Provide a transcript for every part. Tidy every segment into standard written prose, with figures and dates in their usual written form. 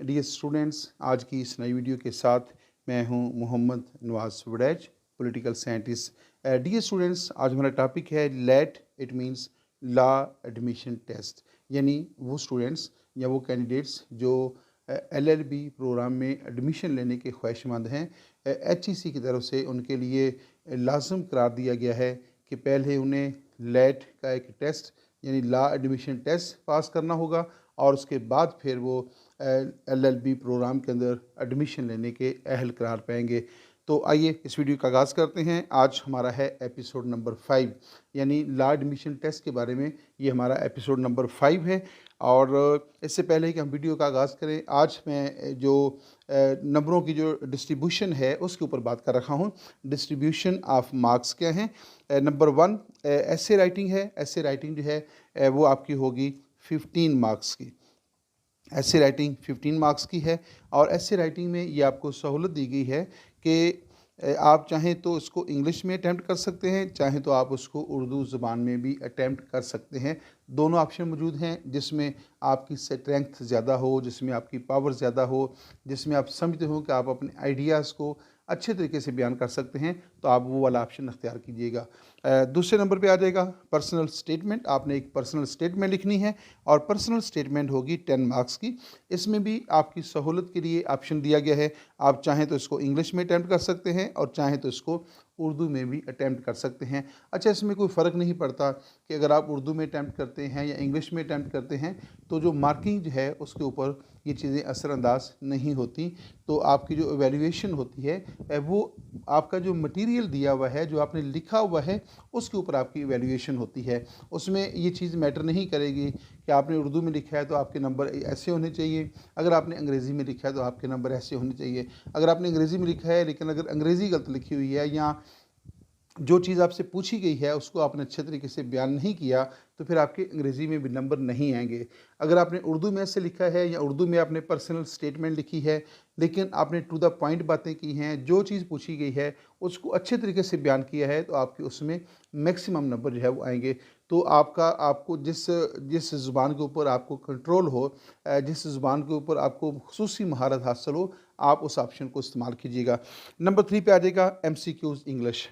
Dear students, आज की इस नई वीडियो के साथ मैं हूं Mohammad Nawaz Waraich, political scientist. Dear students, आज हमारा टॉपिक है LAT, it means law admission test. यानी वो स्टूडेंट्स या वो कैंडिडेट्स जो एलएलबी प्रोग्राम में एडमिशन लेने के ख्वाहिशमंद हैं, एचईसी की तरफ से उनके लिए लाजम करार दिया गया है कि पहले उन्हें लेट का एक टेस्ट यानी लॉ एडमिशन टेस्ट पास करना होगा और उसके बाद फिर वो एलएलबी प्रोग्राम के अंदर एडमिशन लेने के अहल करार पाएंगे। तो आइए इस वीडियो का आगाज़ करते हैं। आज हमारा है एपिसोड नंबर 5 यानी लॉ एडमिशन टेस्ट के बारे में। ये हमारा एपिसोड नंबर 5 है। और इससे पहले कि हम वीडियो का आगाज़ करें, आज मैं जो नंबरों की जो डिस्ट्रीब्यूशन है उसके ऊपर बात कर रहा हूँ। डिस्ट्रीब्यूशन ऑफ मार्क्स क्या हैं। नंबर 1 ऐसे राइटिंग है। ऐसे राइटिंग जो है वो आपकी होगी 15 मार्क्स की। ऐसे राइटिंग 15 मार्क्स की है। और ऐसे राइटिंग में ये आपको सहूलत दी गई है कि आप चाहें तो इसको इंग्लिश में अटैम्प्ट कर सकते हैं, चाहें तो आप उसको उर्दू ज़ुबान में भी अटैम्प्ट कर सकते हैं। दोनों ऑप्शन मौजूद हैं, जिसमें आपकी स्ट्रेंथ ज़्यादा हो, जिसमें आपकी पावर ज़्यादा हो, जिसमें आप समझते हो कि आप अपने आइडियाज़ को अच्छे तरीके से बयान कर सकते हैं, तो आप वो वाला ऑप्शन अख्तियार कीजिएगा। दूसरे नंबर पे आ जाएगा पर्सनल स्टेटमेंट। आपने एक पर्सनल स्टेटमेंट लिखनी है और पर्सनल स्टेटमेंट होगी 10 मार्क्स की। इसमें भी आपकी सहूलत के लिए ऑप्शन दिया गया है। आप चाहें तो इसको इंग्लिश में अटैम्प्ट कर सकते हैं और चाहें तो इसको उर्दू में भी अटैम्प्ट कर सकते हैं। अच्छा, इसमें कोई फ़र्क नहीं पड़ता कि अगर आप उर्दू में अटैम्प्ट करते हैं या इंग्लिश में अटैम्प्ट करते हैं, तो जो मार्किंग जो है उसके ऊपर ये चीज़ें असरअंदाज नहीं होती। तो आपकी जो एवेल्यूएशन होती है वो आपका जो मटेरियल दिया हुआ है, जो आपने लिखा हुआ है, उसके ऊपर आपकी एवेल्यूएशन होती है। उसमें ये चीज़ मैटर नहीं करेगी कि आपने उर्दू में लिखा है तो आपके नंबर ऐसे होने चाहिए, अगर आपने अंग्रेज़ी में लिखा है तो आपके नंबर ऐसे होने चाहिए। अगर आपने अंग्रेज़ी में लिखा है लेकिन अगर अंग्रेज़ी गलत लिखी हुई है या जो चीज़ आपसे पूछी गई है उसको आपने अच्छे तरीके से बयान नहीं किया, तो फिर आपके अंग्रेज़ी में भी नंबर नहीं आएंगे। अगर आपने उर्दू में ऐसे लिखा है या उर्दू में आपने पर्सनल स्टेटमेंट लिखी है लेकिन आपने टू द पॉइंट बातें की हैं, जो चीज़ पूछी गई है उसको अच्छे तरीके से बयान किया है, तो आपके उसमें मैक्सिमम नंबर जो है वो आएंगे। तो आपको जिस जिस ज़ुबान के ऊपर आपको कंट्रोल हो, जिस ज़ुबान के ऊपर आपको खुसूसी महारत हासिल हो, आप उस ऑप्शन को इस्तेमाल कीजिएगा। नंबर 3 पे आ जाएगा MCQs इंग्लिश।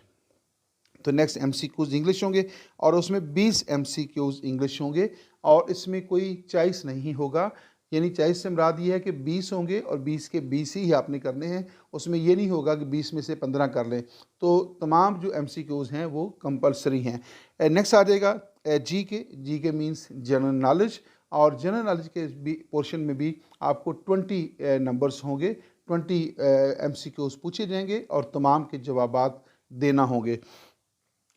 तो नेक्स्ट MCQs इंग्लिश होंगे और उसमें 20 MCQs इंग्लिश होंगे और इसमें कोई चॉइस नहीं होगा। यानी चॉइस से मुराद ये है कि 20 होंगे और 20 के 20 ही आपने करने हैं। उसमें ये नहीं होगा कि 20 में से 15 कर लें। तो तमाम जो MCQs हैं वो कंपलसरी हैं। नेक्स्ट आ जाएगा जी के मीन्स जनरल नॉलेज। और जनरल नॉलेज के भी पोर्शन में भी आपको 20 नंबर्स होंगे। 20 MCQs पूछे जाएंगे और तमाम के जवाबात देना होंगे।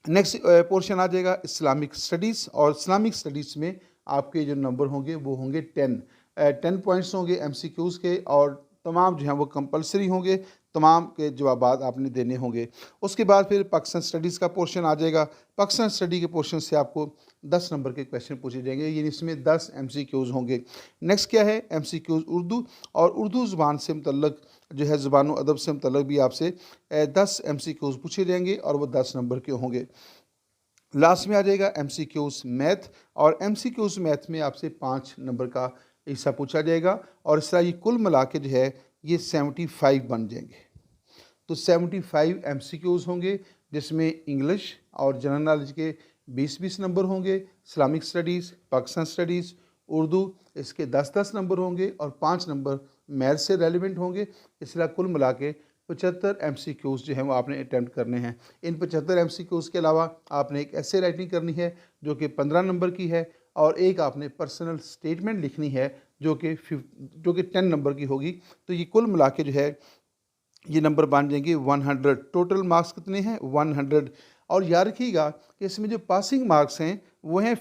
नेक्स्ट पोर्शन आ जाएगा इस्लामिक स्टडीज़। और इस्लामिक स्टडीज़ में आपके जो नंबर होंगे वो होंगे 10 पॉइंट्स होंगे MCQs के और तमाम जो हैं वो कंपलसरी होंगे। तमाम के जवाबात आपने देने होंगे। उसके बाद फिर पाकिस्तान स्टडीज़ का पोर्शन आ जाएगा। पाकिस्तान स्टडी के पोर्शन से आपको 10 नंबर के क्वेश्चन पूछे जाएंगे, यानी इसमें 10 MCQs होंगे। नेक्स्ट क्या है MCQs उर्दू। और उर्दू ज़ुबान से मुतल्लक जो है ज़ुबान अदब से मुतल्लक भी आपसे 10 MCQs पूछे जाएंगे और वो 10 नंबर के होंगे। लास्ट में आ जाएगा MCQs मैथ। और MCQs मैथ में आपसे 5 नंबर का हिस्सा पूछा जाएगा और इस तरह ये कुल मिला के जो है ये 75 बन जाएंगे। तो 75 MCQs होंगे, जिसमें इंग्लिश और जनरल नॉलेज के 20-20 नंबर होंगे। Islamic studies, Pakistan studies, Urdu, इसके 10-10 नंबर होंगे और 5 नंबर मैथ से रेलिवेंट होंगे। इस तरह कुल मिला के 75 MCQs जो हैं वो आपने अटैम्प्ट करने हैं। इन 75 MCQs के अलावा आपने एक ऐसे राइटिंग करनी है जो कि 15 नंबर की है और एक आपने पर्सनल स्टेटमेंट लिखनी है जो कि 10 नंबर की होगी। तो ये कुल मिला के जो है ये नंबर बन जाएंगे 100। टोटल मार्क्स कितने हैं 100। और याद रखिएगा कि इसमें जो पासिंग मार्क्स हैं वो हैं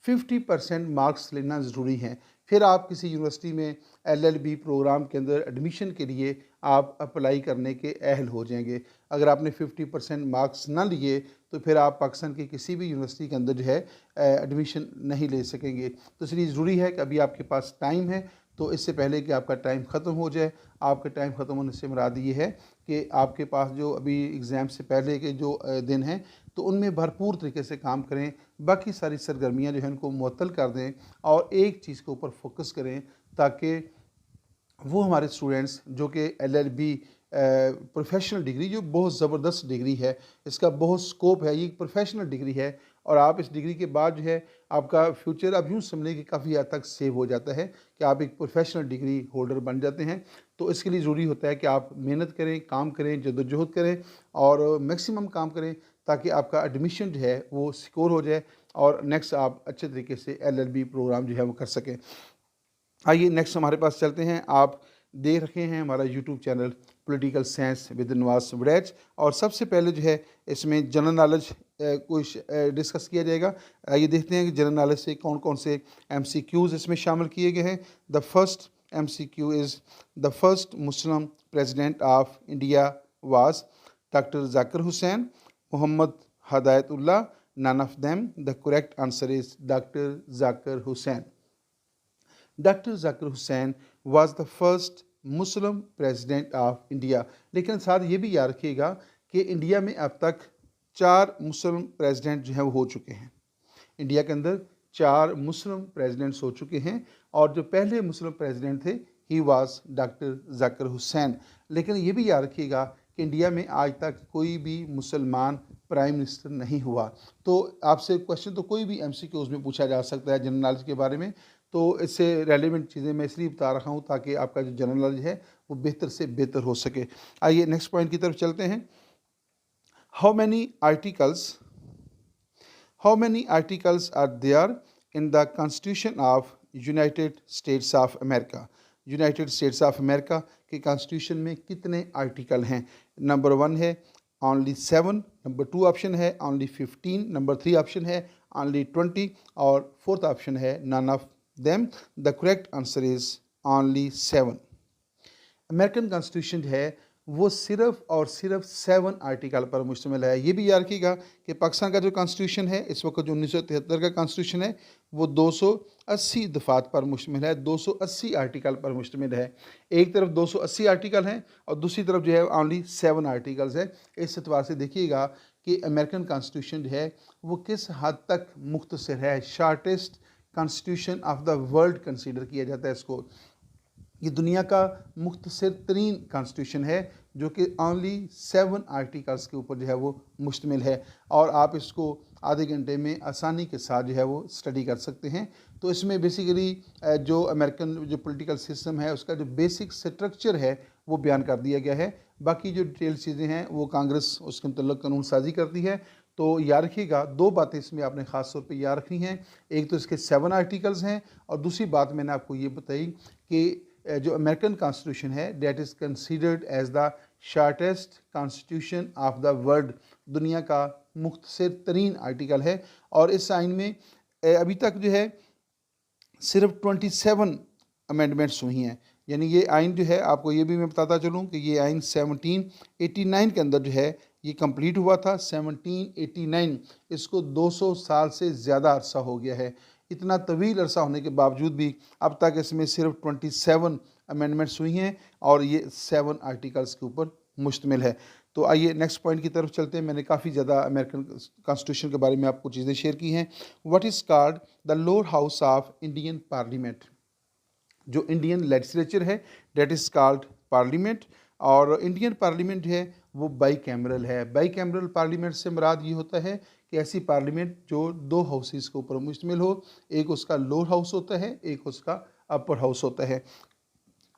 50% मार्क्स लेना ज़रूरी हैं। फिर आप किसी यूनिवर्सिटी में LLB प्रोग्राम के अंदर एडमिशन के लिए आप अप्लाई करने के अहल हो जाएंगे। अगर आपने 50% मार्क्स ना लिए तो फिर आप पाकिस्तान की किसी भी यूनिवर्सिटी के अंदर जो है एडमिशन नहीं ले सकेंगे। तो इसलिए ज़रूरी है कि अभी आपके पास टाइम है, तो इससे पहले कि आपका टाइम ख़त्म हो जाए, आपका टाइम ख़त्म होने से मुराद ये है कि आपके पास जो अभी एग्ज़ाम से पहले के जो दिन हैं तो उनमें भरपूर तरीके से काम करें। बाकी सारी सरगर्मियाँ जो हैं उनको मुअत्तल कर दें और एक चीज़ के ऊपर फोकस करें ताकि वो हमारे स्टूडेंट्स जो कि LLB प्रोफेशनल डिग्री, जो बहुत ज़बरदस्त डिग्री है, इसका बहुत स्कोप है, ये एक प्रोफेशनल डिग्री है और आप इस डिग्री के बाद जो है आपका फ्यूचर आप यूँ समझें कि काफ़ी हद तक सेव हो जाता है कि आप एक प्रोफेशनल डिग्री होल्डर बन जाते हैं। तो इसके लिए ज़रूरी होता है कि आप मेहनत करें, काम करें, जद्दोजहद करें और मैक्सिमम काम करें ताकि आपका एडमिशन जो है वो सिक्योर हो जाए और नेक्स्ट आप अच्छे तरीके से LLB प्रोग्राम जो है वो कर सकें। आइए नेक्स्ट हमारे पास चलते हैं। आप देख रहे हैं हमारा YouTube channel political science with Nawaz Waraich और सबसे पहले जो है इसमें जनरल नॉलेज कुछ डिस्कस किया जाएगा। आइए देखते हैं कि जनरल नॉलेज से कौन कौन से MCQs इसमें शामिल किए गए हैं। The first MCQ is the first Muslim president of India was doctor Zakir Hussain, Mohammad Hidayatullah, none of them. The correct answer is doctor Zakir Hussain. Doctor Zakir Hussain was the first Muslim president of India. लेकिन साथ ये भी याद रखिएगा कि इंडिया में अब तक 4 मुस्लिम प्रेसिडेंट जो हैं वो हो चुके हैं। इंडिया के अंदर 4 मुस्लिम प्रेसिडेंट्स हो चुके हैं और जो पहले मुस्लिम प्रेसिडेंट थे he was doctor Zakir Hussain. लेकिन ये भी याद रखिएगा कि इंडिया में आज तक कोई भी मुसलमान प्राइम मिनिस्टर नहीं हुआ। तो आपसे क्वेश्चन तो कोई भी MCQs में पूछा जा सकता है जनरल नॉलेज के बारे में, तो इससे रेलिवेंट चीज़ें मैं इसलिए बता रहा हूँ ताकि आपका जो जनरल नॉलेज है वो बेहतर से बेहतर हो सके। आइए नेक्स्ट पॉइंट की तरफ चलते हैं। How many articles are there in the constitution of United States of America. United States of America के कॉन्स्टिट्यूशन में कितने आर्टिकल हैं? नंबर 1 है ओनली 7, नंबर 2 ऑप्शन है ओनली 15, नंबर 3 ऑप्शन है ओनली 20 और फोर्थ ऑप्शन है none of them. The correct answer is only 7। American constitution है वो सिर्फ और सिर्फ 7 आर्टिकल पर मुश्तमिल है। ये भी याद रखिएगा कि पाकिस्तान का जो कॉन्स्टिट्यूशन है इस वक्त जो 1973 का कॉन्स्टिट्यूशन है वो 280 दफात पर मुश्तमिल है, 280 आर्टिकल पर मुश्तमिल है। एक तरफ 280 आर्टिकल हैं और दूसरी तरफ जो है ओनली 7 आर्टिकल्स है। इस एतबार से देखिएगा कि अमेरिकन कॉन्स्टिट्यूशन जो है वो किस हद तक मुख्तसर है। Shortest constitution of the world consider किया जाता है इसको। ये दुनिया का मुख्तसर तरीन कॉन्स्टिट्यूशन है जो कि ओनली 7 आर्टिकल्स के ऊपर जो है वो मुश्तमिल है और आप इसको आधे घंटे में आसानी के साथ जो है वो स्टडी कर सकते हैं। तो इसमें बेसिकली जो अमेरिकन जो पॉलिटिकल सिस्टम है उसका जो बेसिक स्ट्रक्चर है वो बयान कर दिया गया है। बाकी जो डिटेल चीज़ें हैं वो कांग्रेस उसके मतलब कानून साजी करती है। तो याद रखिएगा 2 बातें इसमें आपने ख़ास तौर पे याद रखनी हैं। एक तो इसके 7 आर्टिकल्स हैं और दूसरी बात मैंने आपको ये बताई कि जो अमेरिकन कॉन्स्टिट्यूशन है that is considered as the shortest constitution of the world. दुनिया का मुख्तसर तरीन आर्टिकल है और इस आइन में अभी तक जो है सिर्फ 27 अमेंडमेंट्स हुई हैं। यानी ये आइन जो है आपको ये भी मैं बताता चलूँ कि ये आइन 1789 के अंदर जो है ये कंप्लीट हुआ था। 1789, इसको 200 साल से ज़्यादा अरसा हो गया है। इतना तवील अरसा होने के बावजूद भी अब तक इसमें सिर्फ 27 अमेंडमेंट्स हुई हैं और ये 7 आर्टिकल्स के ऊपर मुश्तमिल है। तो आइए नेक्स्ट पॉइंट की तरफ चलते हैं। मैंने काफ़ी ज़्यादा अमेरिकन कॉन्स्टिट्यूशन के बारे में आपको चीज़ें शेयर की हैं। What is called the lower house of Indian parliament. जो इंडियन लेजिस्लेचर है डेट इज़ कॉल्ड पार्लियामेंट और इंडियन पार्लियामेंट है वो बाई कैमरल है। बाई कैमरल पार्लियामेंट से मुराद ये होता है कि ऐसी पार्लियामेंट जो 2 हाउसेस के ऊपर मुश्तमिल हो। एक उसका लोअर हाउस होता है, एक उसका अपर हाउस होता है।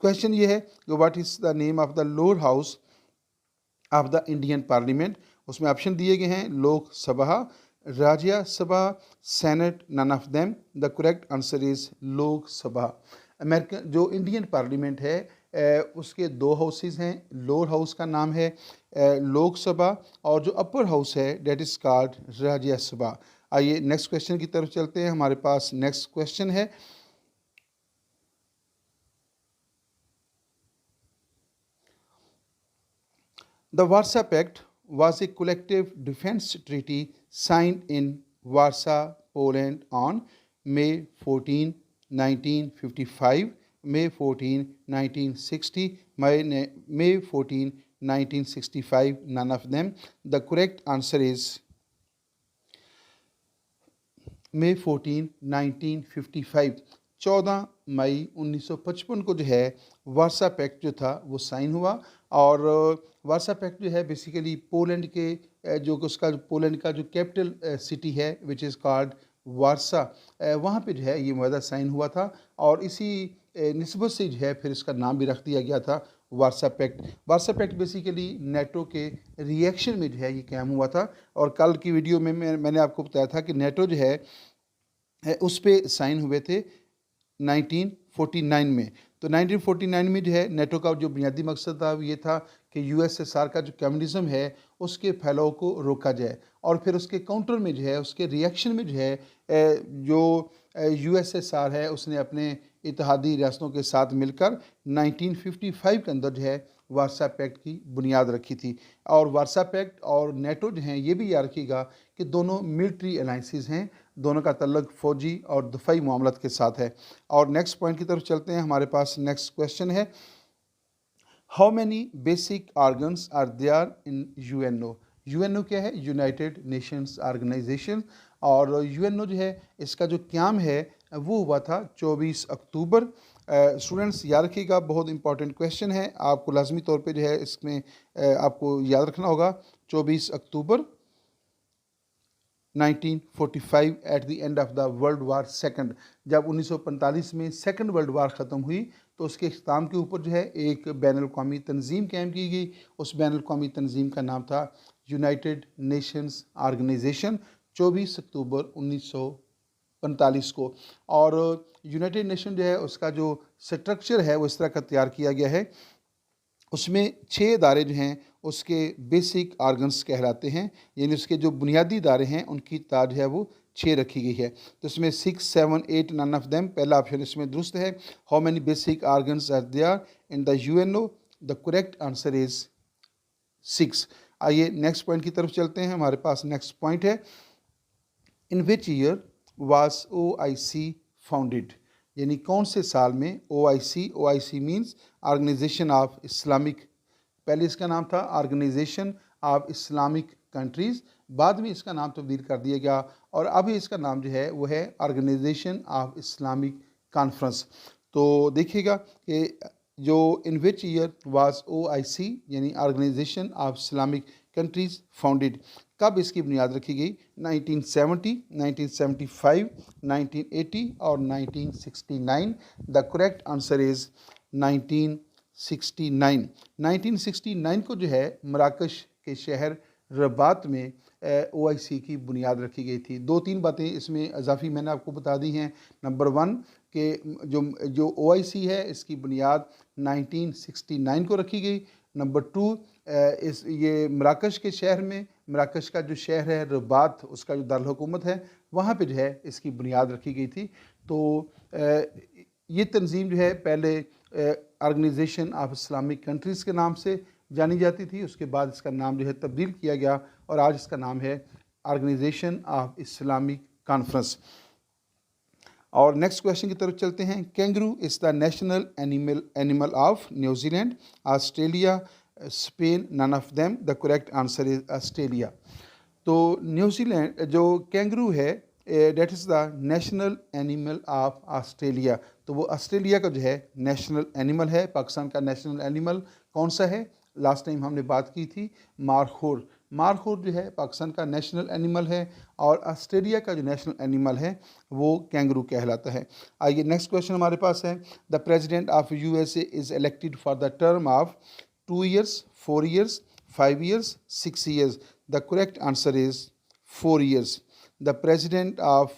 क्वेश्चन ये है कि what is the name of the lower house of the Indian parliament. उसमें ऑप्शन दिए गए हैं Lok Sabha, Rajya Sabha, senate, none of them. The correct answer is Lok Sabha. American जो इंडियन पार्लियामेंट है उसके 2 हाउसेस हैं। लोअर हाउस का नाम है लोकसभा और जो अपर हाउस है डेट इज़ कॉल्ड राज्यसभा। आइए नेक्स्ट क्वेश्चन की तरफ चलते हैं। हमारे पास नेक्स्ट क्वेश्चन है the Warsaw pact was a collective defense treaty signed in Warsaw, Poland on May 14, 1955, May 14, 1960, May 14, 1965, none of them. The correct answer is May 14, 1955। 14 मई 1955 को जो है वार्सा पैक्ट जो था वो साइन हुआ। और वार्सा पैक्ट जो है बेसिकली पोलैंड के जो उसका पोलैंड का जो कैपिटल सिटी है विच इज़ कॉल्ड वार्सा, वहाँ पे जो है ये मुआहदा साइन हुआ था। और इसी निस्बत से जो है फिर इसका नाम भी रख दिया गया था Warsaw pact. Warsaw pact basically NATO के रिएक्शन में जो है ये कायम हुआ था। और कल की वीडियो में मैंने आपको बताया था कि नेटो जो है उस पर साइन हुए थे 1949 में। तो 1949 में जो है नेटो का जो बुनियादी मकसद था वो ये था कि यूएसएसआर का जो कम्युनिज़म है उसके फैलाव को रोका जाए। और फिर उसके काउंटर में जो है उसके रिएक्शन में जो है जो यूएसएसआर है उसने अपने इत्तेहादी रियासतों के साथ मिलकर 1955 के अंदर जो है वार्सा पैक्ट की बुनियाद रखी थी। और वार्सा पैक्ट और नेटो जो हैं ये भी याद रखिएगा कि दोनों मिलिट्री अलाइंसेस हैं, दोनों का तल्लक फ़ौजी और दफ़ाई मामलात के साथ है। और नेक्स्ट पॉइंट की तरफ चलते हैं। हमारे पास नेक्स्ट क्वेश्चन है, how many basic organs are there in UNO. UNO क्या है? United Nations Organisation. और यूएनओ जो है इसका जो क़याम है वो हुआ था 24 अक्टूबर। स्टूडेंट्स याद रखिएगा, बहुत इंपॉर्टेंट क्वेश्चन है, आपको लाजमी तौर पे जो है इसमें आपको याद रखना होगा। 24 अक्टूबर 1945 at the end of the world war second, जब 1945 में सेकंड वर्ल्ड वार ख़त्म हुई तो उसके इख्तिताम के ऊपर जो है एक बैनुल-अक़वामी तंजीम कायम की गई। उस बैनुल-अक़वामी तंजीम का नाम था यूनाइटेड नेशंस ऑर्गेनाइजेशन, 24 अक्टूबर 1945 को। और यूनाइटेड नेशन जो है उसका जो स्ट्रक्चर है वो इस तरह का तैयार किया गया है, उसमें 6 इदारे जो हैं उसके बेसिक ऑर्गन्स कहलाते हैं, यानी उसके जो बुनियादी इदारे हैं उनकी तादाद है वो 6 रखी गई है। तो इसमें 6, 7, 8 नन ऑफ देम, पहला ऑप्शन इसमें दुरुस्त है। How many basic organs are there in the UNO, the correct answer is 6। आइए नेक्स्ट पॉइंट की तरफ चलते हैं। हमारे पास नेक्स्ट पॉइंट है, in which year was OIC founded, यानी कौन से साल में OIC means organisation of Islamic, पहले इसका नाम था ऑर्गेनाइजेशन ऑफ इस्लामिक कंट्रीज़, बाद में इसका नाम तब्दील कर दिया गया और अभी इसका नाम जो है वो है ऑर्गेनाइजेशन ऑफ इस्लामिक कॉन्फ्रेंस। तो देखिएगा कि जो in which year was OIC यानी organisation of Islamic countries founded, कब इसकी बुनियाद रखी गई? 1970, 1975, 1980 और 1969। The correct answer is 1969। 1969 को जो है मराकश के शहर रबात में OIC की बुनियाद रखी गई थी। 2-3 बातें इसमें इजाफी मैंने आपको बता दी हैं। नंबर 1 कि जो OIC है इसकी बुनियाद 1969 को रखी गई। नंबर 2 ये मराकश के शहर में, मराकश का जो शहर है रबात, उसका जो दारुल हुकूमत है वहाँ पे जो है इसकी बुनियाद रखी गई थी। तो ये तंजीम जो है पहले ऑर्गेनाइजेशन ऑफ इस्लामिक कंट्रीज़ के नाम से जानी जाती थी, उसके बाद इसका नाम जो है तब्दील किया गया और आज इसका नाम है ऑर्गेनाइजेशन ऑफ इस्लामिक कॉन्फ्रेंस। और नेक्स्ट क्वेश्चन की तरफ चलते हैं। Kangaroo is the national animal of New Zealand, Australia, Spain, none of them. The correct answer is Australia. तो न्यूजीलैंड जो कैंगरू है that is the national animal of Australia, तो वो ऑस्ट्रेलिया का जो है नेशनल एनिमल है। पाकिस्तान का नेशनल एनिमल कौन सा है? लास्ट टाइम हमने बात की थी मारखोर। मारखोर जो है पाकिस्तान का नेशनल एनिमल है और ऑस्ट्रेलिया का जो नेशनल एनिमल है वो कैंगरू कहलाता है। आइए नेक्स्ट क्वेश्चन हमारे पास है, the president of USA is elected for the term of 2 years, 4 years, 5 years, 6 years. The correct answer is 4 years. The president of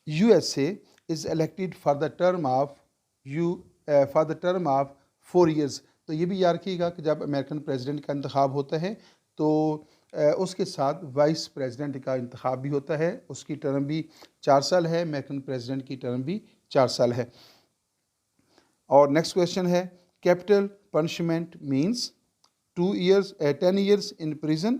USA is elected for the term of 4 years. तो ये भी याद रखिएगा कि जब American president का इंतखाब होता है तो उसके साथ वाइस प्रेसिडेंट का इंतखाब भी होता है, उसकी टर्म भी 4 साल है, अमेरिकन प्रेसिडेंट की टर्म भी 4 साल है। और नेक्स्ट क्वेश्चन है, capital punishment means 10 years in prison,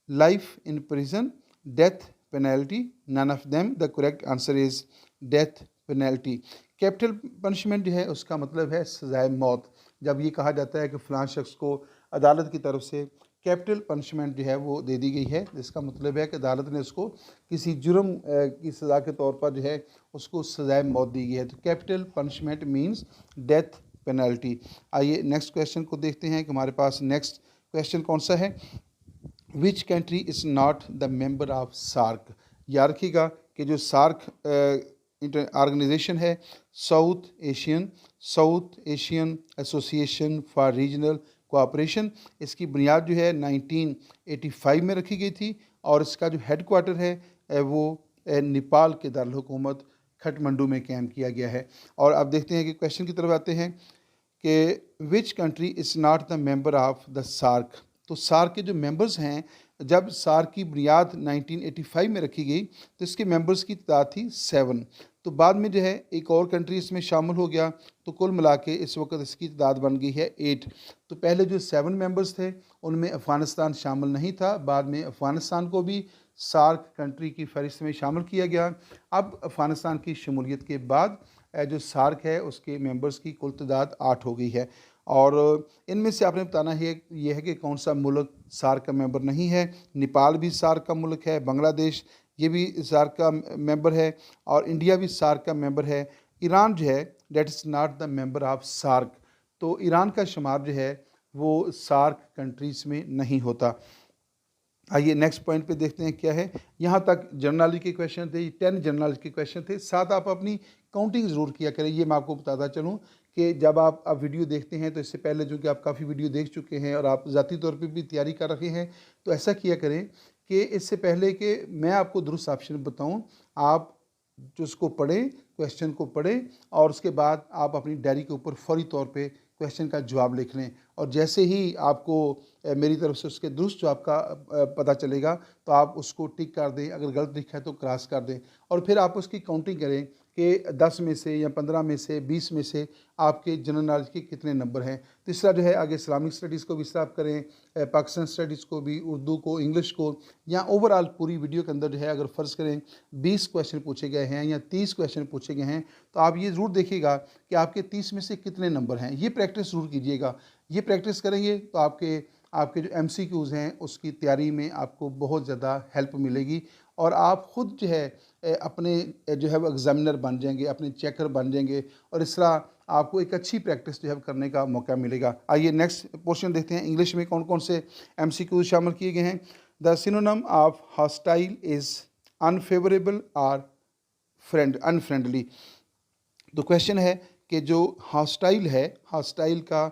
life in prison, death penalty, none of them. The correct answer is death penalty. Capital punishment जो है उसका मतलब है सजाए मौत। जब ये कहा जाता है कि फ़लाँ शख्स को अदालत की तरफ से कैपिटल पनिशमेंट जो है वो दे दी गई है। इसका मतलब है कि अदालत ने उसको किसी जुर्म की सज़ा के तौर पर जो है उसको सज़ाए मौत दी गई है। तो capital punishment means death penalty. आइए नेक्स्ट क्वेश्चन को देखते हैं कि हमारे पास नेक्स्ट क्वेश्चन कौन सा है। Which country is not the member of SAARC. याद रखिएगा कि जो सार्क ऑर्गेनाइजेशन है, South Asian Association for Regional Cooperation, इसकी बुनियाद जो है 1985 में रखी गई थी और इसका जो हेड क्वार्टर है वो नेपाल के दारुल-हुकूमत खटमंडू में कायम किया गया है। और अब देखते हैं कि क्वेश्चन की तरफ आते हैं कि which country is not the member of the SAARC. तो सार्क के जो मेंबर्स हैं, जब सार्क की बुनियाद 1985 में रखी गई तो इसके मेंबर्स की तादाद थी 7। तो बाद में जो है एक और कंट्री इसमें शामिल हो गया, तो कुल मिला के इस वक्त इसकी तादाद बन गई है 8। तो पहले जो 7 मेंबर्स थे उनमें अफ़गानिस्तान शामिल नहीं था, बाद में अफ़गानिस्तान को भी सार्क कंट्री की फहरिस्त में शामिल किया गया। अब अफ़गानिस्तान की शमूलियत के बाद जो सार्क है उसके मेंबर्स की कुल तादाद 8 हो गई है। और इनमें से आपने बताना है ये है कि कौन सा मुल्क सार्क का मेंबर नहीं है। नेपाल भी सार्क का मुल्क है, बांग्लादेश ये भी सार्क का मेंबर है और इंडिया भी सार्क का मेंबर है। ईरान जो है that is not the member of SAARC. तो ईरान का शुमार जो है वो सार्क कंट्रीज़ में नहीं होता। आइए नेक्स्ट पॉइंट पे देखते हैं क्या है। यहाँ तक जनरल नॉलेज के क्वेश्चन थे, 10 जनरल नॉलेज के क्वेश्चन थे। साथ आप अपनी काउंटिंग ज़रूर किया करें। ये मैं आपको बताता चलूँ कि जब आप वीडियो देखते हैं तो इससे पहले जो कि आप काफ़ी वीडियो देख चुके हैं और आप ज़ाती तौर पे भी तैयारी कर रहे हैं, तो ऐसा किया करें कि इससे पहले कि मैं आपको दुरुस्त ऑप्शन बताऊँ, आप जो उसको पढ़ें, क्वेश्चन को पढ़ें और उसके बाद आप अपनी डायरी के ऊपर फौरी तौर पे क्वेश्चन का जवाब लिख लें। और जैसे ही आपको मेरी तरफ से उसके दुरुस्त जवाब का पता चलेगा तो आप उसको टिक कर दें, अगर गलत लिखा है तो क्रॉस कर दें और फिर आप उसकी काउंटिंग करें कि 10 में से या 15 में से 20 में से आपके जनरल नॉलेज के कितने नंबर हैं। तीसरा जो है आगे इस्लामिक स्टडीज़ को भी इस तरह आप करें, पाकिस्तान स्टडीज़ को भी, उर्दू को, इंग्लिश को, या ओवरऑल पूरी वीडियो के अंदर जो है अगर फ़र्ज़ करें 20 क्वेश्चन पूछे गए हैं या 30 क्वेश्चन पूछे गए हैं तो आप ये ज़रूर देखिएगा कि आपके 30 में से कितने नंबर हैं। ये प्रैक्टिस ज़रूर कीजिएगा। ये प्रैक्टिस करेंगे तो आपके जो MCQs हैं उसकी तैयारी में आपको बहुत ज़्यादा हेल्प मिलेगी और आप ख़ुद जो है अपने जो है वो एग्ज़ामिनर बन जाएंगे, अपने चेकर बन जाएंगे और इस तरह आपको एक अच्छी प्रैक्टिस जो है करने का मौका मिलेगा। आइए नेक्स्ट पोर्शन देखते हैं। इंग्लिश में कौन कौन से MCQs शामिल किए गए हैं। The synonym of hostile is unfavourable और अनफ्रेंडली। तो क्वेश्चन है कि जो हॉस्टाइल है, हॉस्टाइल का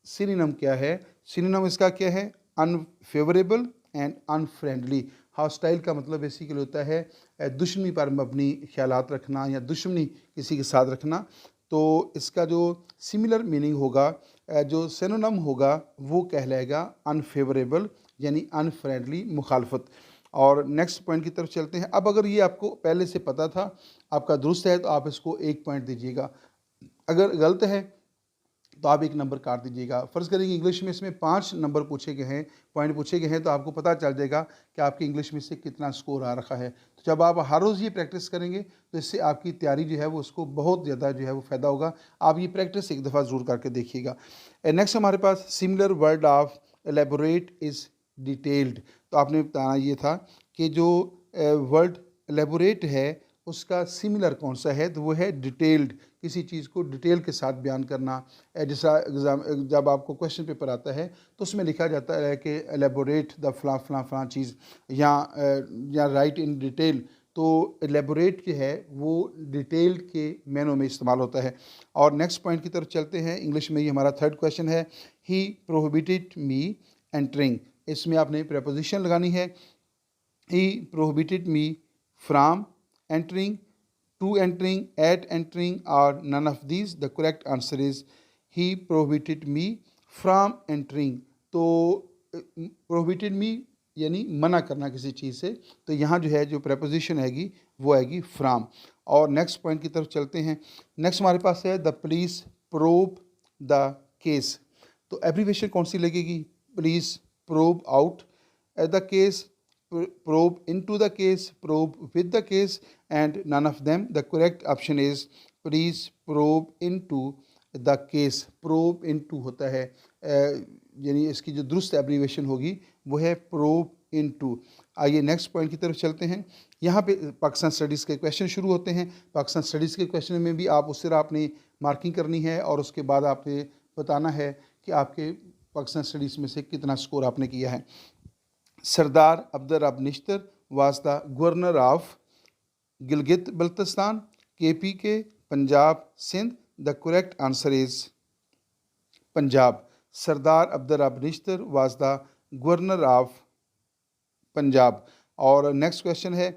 सिनोनिम क्या है। सिनोनिम इसका क्या है, अनफेवरेबल एंड अनफ्रेंडली। हॉस्टाइल का मतलब बेसिकली होता है दुश्मनी पर मबनी ख्यालात रखना या दुश्मनी किसी के साथ रखना। तो इसका जो सिमिलर मीनिंग होगा, जो सिनोनिम होगा वो कहलाएगा अनफेवरेबल यानी अनफ्रेंडली, मुखालफत। और नेक्स्ट पॉइंट की तरफ चलते हैं। अब अगर ये आपको पहले से पता था, आपका दुरुस्त है तो आप इसको 1 पॉइंट दीजिएगा, अगर गलत है तो आप 1 नंबर काट दीजिएगा। फ़र्ज़ करेंगे इंग्लिश में इसमें 5 नंबर पूछे गए हैं, पॉइंट पूछे गए हैं, तो आपको पता चल जाएगा कि आपकी इंग्लिश में से कितना स्कोर आ रखा है। तो जब आप हर रोज़ ये प्रैक्टिस करेंगे तो इससे आपकी तैयारी जो है वो उसको बहुत ज़्यादा जो है वो फ़ायदा होगा। आप ये प्रैक्टिस एक दफ़ा ज़रूर करके देखिएगा। नेक्स्ट हमारे पास similar word of elaborate is detailed. तो आपने बताना ये था कि जो वर्ड एलेबोरेट है उसका सिमिलर कौन सा है, तो वो है डिटेल्ड। किसी चीज़ को डिटेल के साथ बयान करना। जैसा एग्ज़ाम जब आपको क्वेश्चन पेपर आता है तो उसमें लिखा जाता है कि एलेबोरेट द फलां चीज़ या राइट इन डिटेल। तो एलेबोरेट जो है वो डिटेल के मैनों में इस्तेमाल होता है। और नेक्स्ट पॉइंट की तरफ चलते हैं। इंग्लिश में ये हमारा थर्ड क्वेश्चन है। He prohibited me entering. इसमें आपने प्रपोजिशन लगानी है। He prohibited me from entering, to entering, at entering, or none of these. The correct answer is he prohibited me from entering. तो prohibited me यानी मना करना किसी चीज़ से, तो यहाँ जो है जो preposition हैगी वो आएगी from। और नेक्स्ट पॉइंट की तरफ चलते हैं। नेक्स्ट हमारे पास है the police probe the case. तो एब्रीवेशन कौन सी लगेगी, police probe out the case, probe into the case, probe with the case, and none of them. The correct option is please probe into the case। probe into होता है यानी इसकी जो दुरुस्त abbreviation होगी वो है प्रोब इनटू। आइए नेक्स्ट पॉइंट की तरफ चलते हैं। यहाँ पे पाकिस्तान स्टडीज़ के क्वेश्चन शुरू होते हैं। पाकिस्तान स्टडीज़ के क्वेश्चन में भी आप उस तरह आपने मार्किंग करनी है और उसके बाद आपने बताना है कि आपके पाकिस्तान स्टडीज़ में से कितना स्कोर आपने किया है। Sardar Abdul Rab Nishtar was the governor of Gilgit Baltistan, KPK, Punjab, Sindh. The correct answer is Punjab. Sardar Abdul Rab Nishtar was the governor of Punjab. और नेक्स्ट क्वेश्चन है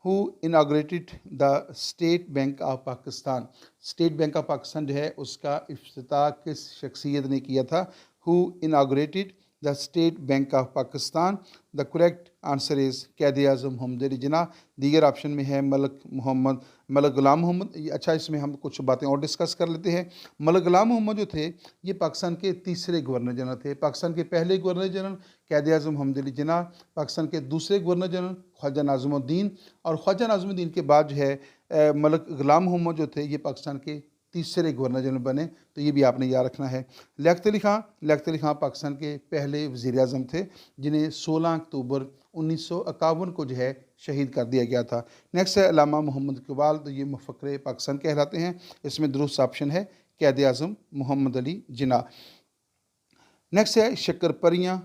who inaugurated the State Bank of Pakistan. State Bank of Pakistan जो है उसका इफ्तिताह किस शख्सियत ने किया था। Who inaugurated the State Bank of Pakistan. The correct answer is Quaid Azam Mohammad Ali Jinnah. दीगर ऑप्शन में है मलक गुलाम मोहम्मद। अच्छा, इसमें हम कुछ बातें और डिस्कस कर लेते हैं। मलक गुलाम मोहम्मद जो थे ये पाकिस्तान के तीसरे गवर्नर जनरल थे। पाकिस्तान के पहले गवर्नर जनरल कैद आज़म मोहम्मद अली जिन्ना, पाकिस्तान के दूसरे गवर्नर जनरल ख्वाजा नाज़िमुद्दीन, और ख्वाजा नाज़िमुद्दीन के बाद जो है मलक गुलाम मोहम्मद जो थे ये पाकिस्तान के तीसरे गवर्नर जनरल बने। तो ये भी आपने याद रखना है। लियाकत अली खां पाकिस्तान के पहले वज़ीर आज़म थे जिन्हें 16 अक्टूबर 1951 को जो है शहीद कर दिया गया था। नेक्स्ट है अल्लामा मोहम्मद इकबाल। तो ये मुफक्र पाकिस्तान कहलाते हैं। इसमें दुरुस्त ऑप्शन है कैद आज़म मोहम्मद अली जिन्ना। नेक्स्ट है शक्करपरियाँ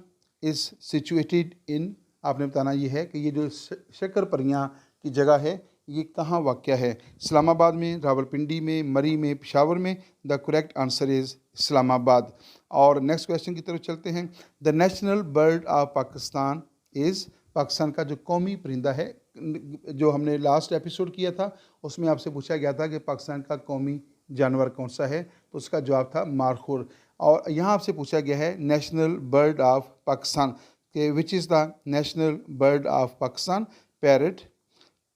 इज़ सिचुएटेड इन। आपने बताना ये है कि ये जो शक्करपरियाँ की जगह है ये कहाँ वाक़या है। इस्लामाबाद में, रावलपिंडी में, मरी में, पेशावर में। The correct answer is Islamabad. और नेक्स्ट क्वेश्चन की तरफ चलते हैं। The national bird of Pakistan is. Pakistan का जो कौमी परिंदा है, जो हमने लास्ट एपिसोड किया था उसमें आपसे पूछा गया था कि पाकिस्तान का कौमी जानवर कौन सा है, तो उसका जवाब था मारखुर। और यहाँ आपसे पूछा गया है नेशनल बर्ड ऑफ पाकिस्तान के which is the national bird of Pakistan. Parrot,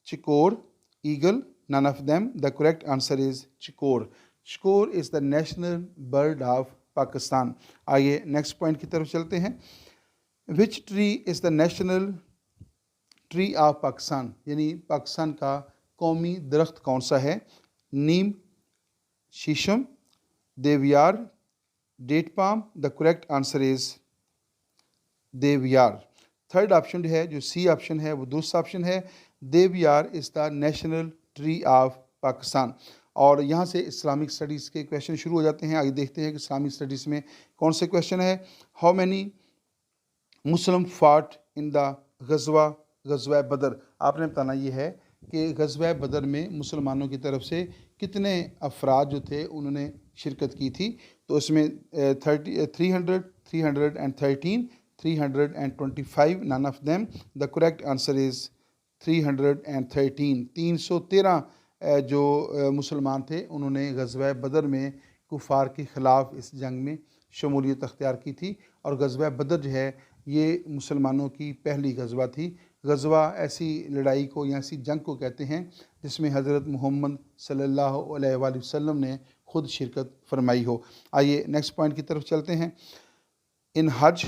chukar, eagle, none of them. The correct answer is chukar. Chukar is the national bird of Pakistan. आइए नेक्स्ट पॉइंट की तरफ चलते हैं। Which tree is the national tree of Pakistan, यानी पाकिस्तान का कौमी दरख्त कौन सा है। Neem, shisham, deodar, date palm. The correct answer is deodar. Third option जो है, जो सी ऑप्शन है, वो दूसरा ऑप्शन है। Deodar is the national tree of Pakistan. और यहाँ से इस्लामिक स्टडीज़ के क्वेश्चन शुरू हो जाते हैं। आगे देखते हैं कि इस्लामिक स्टडीज़ में कौन से क्वेश्चन है। हाउ मैनी मुस्लिम फाट इन द गज़वा बदर। आपने बताना ये है कि गज़वा बदर में मुसलमानों की तरफ से कितने अफराद जो थे उन्होंने शिरकत की थी। तो इसमें 300, 313, 325, none of them. The correct answer is 313। 313 जो मुसलमान थे उन्होंने गज़वा बदर में कुफ़ार के ख़िलाफ़ इस जंग में शमूलियत अख्तियार की थी। और गज़वा बदर जो है ये मुसलमानों की पहली गज़वा थी। गज़वा ऐसी लड़ाई को या ऐसी जंग को कहते हैं जिसमें हज़रत मोहम्मद सल्लल्लाहु अलैहि वसल्लम ने ख़ुद शिरकत फरमाई हो। आइए नेक्स्ट पॉइंट की तरफ चलते हैं। इन हज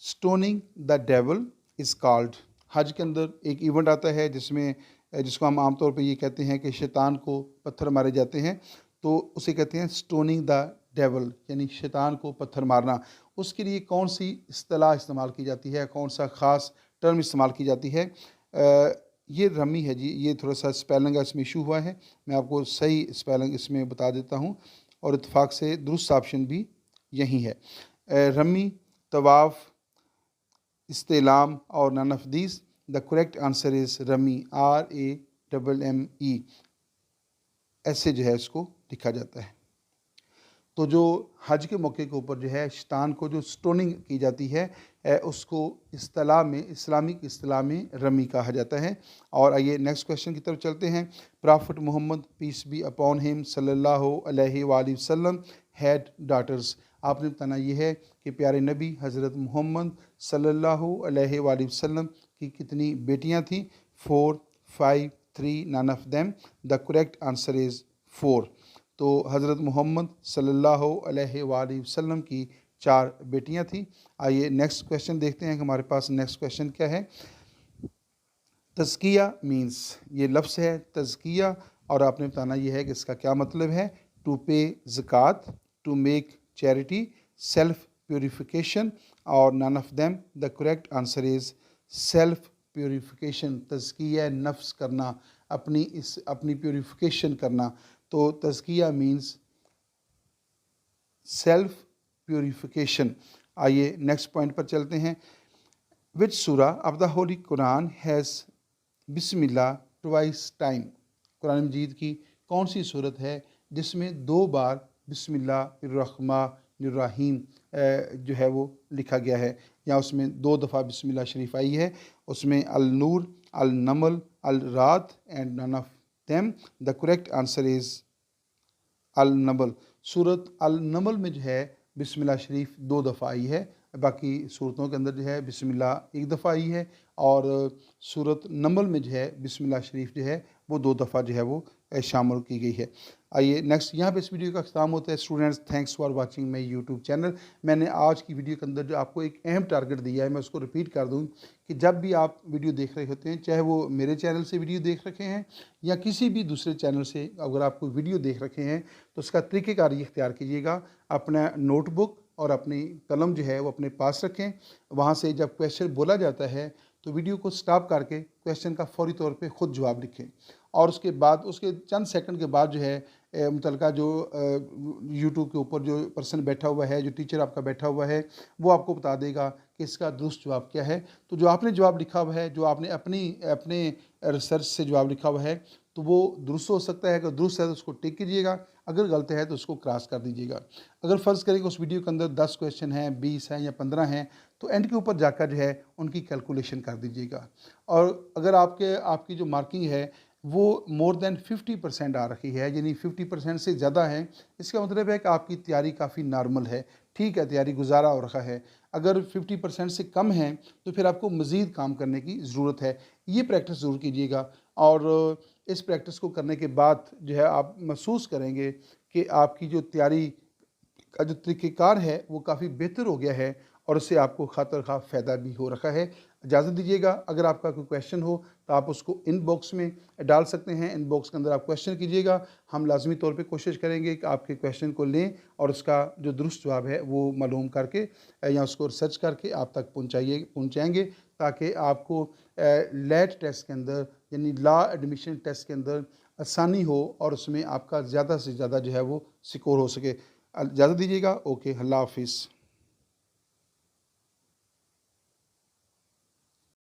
stoning the devil is called. हज के अंदर एक इवेंट आता है जिसको हम आमतौर पर ये कहते हैं कि शैतान को पत्थर मारे जाते हैं, तो उसे कहते हैं स्टोनिंग द डेवल, यानी शैतान को पत्थर मारना। उसके लिए कौन सी इस्तिलाह इस्तेमाल की जाती है, कौन सा ख़ास टर्म इस्तेमाल की जाती है। ये रमी है जी। ये थोड़ा सा स्पेलिंग का इसमें इशू हुआ है, मैं आपको सही स्पेलिंग इसमें बता देता हूँ और इत्तेफाक से दुरुस्त ऑप्शन भी यही है। रमी, तवाफ़, इस्तेलाम और none of these. The correct answer is रमी, RAMME। ऐसे जो है इसको लिखा जाता है। तो जो हज के मौके के ऊपर जो है शैतान को जो स्टोनिंग की जाती है उसको इस्तिलाह में, इस्लामिक इस्तिलाह में रमी कहा जाता है। और आइए नेक्स्ट क्वेश्चन की तरफ चलते हैं। Prophet Muhammad peace be upon him सल्लल्लाहु अलैहि वसल्लम हैड डॉटर्स। आपने बताना ये है कि प्यारे नबी हज़रत मोहम्मद सल्लल्लाहु अलैहि वसल्लम की कितनी बेटियां थीं। 4, 5, 3, none of them. The correct answer is 4। तो हज़रत मोहम्मद सल्लल्लाहु अलैहि वसल्लम की 4 बेटियां थीं। आइए नेक्स्ट क्वेश्चन देखते हैं कि हमारे पास नेक्स्ट क्वेश्चन क्या है। तज़किया मीन्स, ये लफ्ज़ है तज़किया, और आपने बताना ये है कि इसका क्या मतलब है। To pay zakat, to make charity, self purification, और none of them. The correct answer is self purification, तज़किया नफ्स करना, अपनी प्योरीफिकेशन करना। तो तज़किया मीन्स सेल्फ प्योरीफिकेशन। आइए नेक्स्ट पॉइंट पर चलते हैं। Which surah of the holy Quran has Bismillah twice time? Quran Majeed की कौन सी सूरत है जिसमें 2 बार बिस्मिल्लाहिर्रहमानिर्रहीम जो है वो लिखा गया है, या उसमें 2 दफ़ा बिस्मिल्लाह शरीफ आई है? उसमें अल नूर, अल Naml, Al Raad and none of them. The correct answer is Al Naml. Surat Al Naml में जो है बिस्मिल्लाह शरीफ 2 दफ़ा आई है, बाकी सूरतों के अंदर जो है बिस्मिल्लाह 1 दफ़ा आई है, और सूरत नमल में जो है बिस्मिल्लाह शरीफ जो है वो 2 दफ़ा जो है वो शामिल की गई है। आइए नेक्स्ट, यहाँ पे इस वीडियो का ख़त्म होता है। Students, thanks for watching my YouTube channel. मैंने आज की वीडियो के अंदर जो आपको एक अहम टारगेट दिया है, मैं उसको रिपीट कर दूँ कि जब भी आप वीडियो देख रहे होते हैं, चाहे वो मेरे चैनल से वीडियो देख रखे हैं या किसी भी दूसरे चैनल से अगर आप कोई वीडियो देख रखे हैं, तो उसका तरीक़ेकार ये इख्तियार कीजिएगा, अपना नोटबुक और अपनी कलम जो है वो अपने पास रखें। वहाँ से जब क्वेश्चन बोला जाता है तो वीडियो को स्टॉप करके क्वेश्चन का फ़ौरी तौर पे ख़ुद जवाब लिखें, और उसके बाद उसके चंद सेकंड के बाद जो है मुतलका जो यूट्यूब के ऊपर जो पर्सन बैठा हुआ है, जो टीचर आपका बैठा हुआ है, वो आपको बता देगा कि इसका दुरुस्त जवाब क्या है। तो जो आपने जवाब लिखा हुआ है, जो आपने अपने रिसर्च से जवाब लिखा हुआ है, तो वो दुरुस्त हो सकता है। अगर दुरुस्त है तो उसको टिक कीजिएगा, अगर गलत है तो उसको क्रॉस कर दीजिएगा। अगर फ़र्ज़ करें कि उस वीडियो के अंदर 10 क्वेश्चन हैं, 20 हैं या 15 हैं, तो एंड के ऊपर जाकर जो है उनकी कैलकुलेशन कर दीजिएगा। और अगर आपकी जो मार्किंग है वो मोर देन 50% आ रही है, यानी 50% से ज़्यादा है, इसका मतलब है कि आपकी तैयारी काफ़ी नॉर्मल है, ठीक है, तैयारी गुजारा हो रखा है। अगर 50% से कम है तो फिर आपको मज़ीद काम करने की ज़रूरत है। ये प्रैक्टिस ज़रूर कीजिएगा, और इस प्रैक्टिस को करने के बाद जो है आप महसूस करेंगे कि आपकी जो तैयारी का जो तरीक़ेकार है वो काफ़ी बेहतर हो गया है, और उससे आपको खातर खा फ़ायदा भी हो रखा है। इजाज़त दीजिएगा, अगर आपका कोई क्वेश्चन हो तो आप उसको इनबॉक्स में डाल सकते हैं। इनबॉक्स के अंदर आप क्वेश्चन कीजिएगा, हम लाज़मी तौर पे कोशिश करेंगे कि आपके क्वेश्चन को लें और उसका जो दुरुस्त जवाब है वो मालूम करके या उसको रिसर्च करके आप तक पहुँचाएँगे, ताकि आपको लेट टेस्ट के अंदर, यानी लॉ एडमिशन टेस्ट के अंदर आसानी हो और उसमें आपका ज़्यादा से ज़्यादा जो है वो स्कोर हो सके। इजाज़त दीजिएगा, ओके, अल्लाह हाफ़िज़।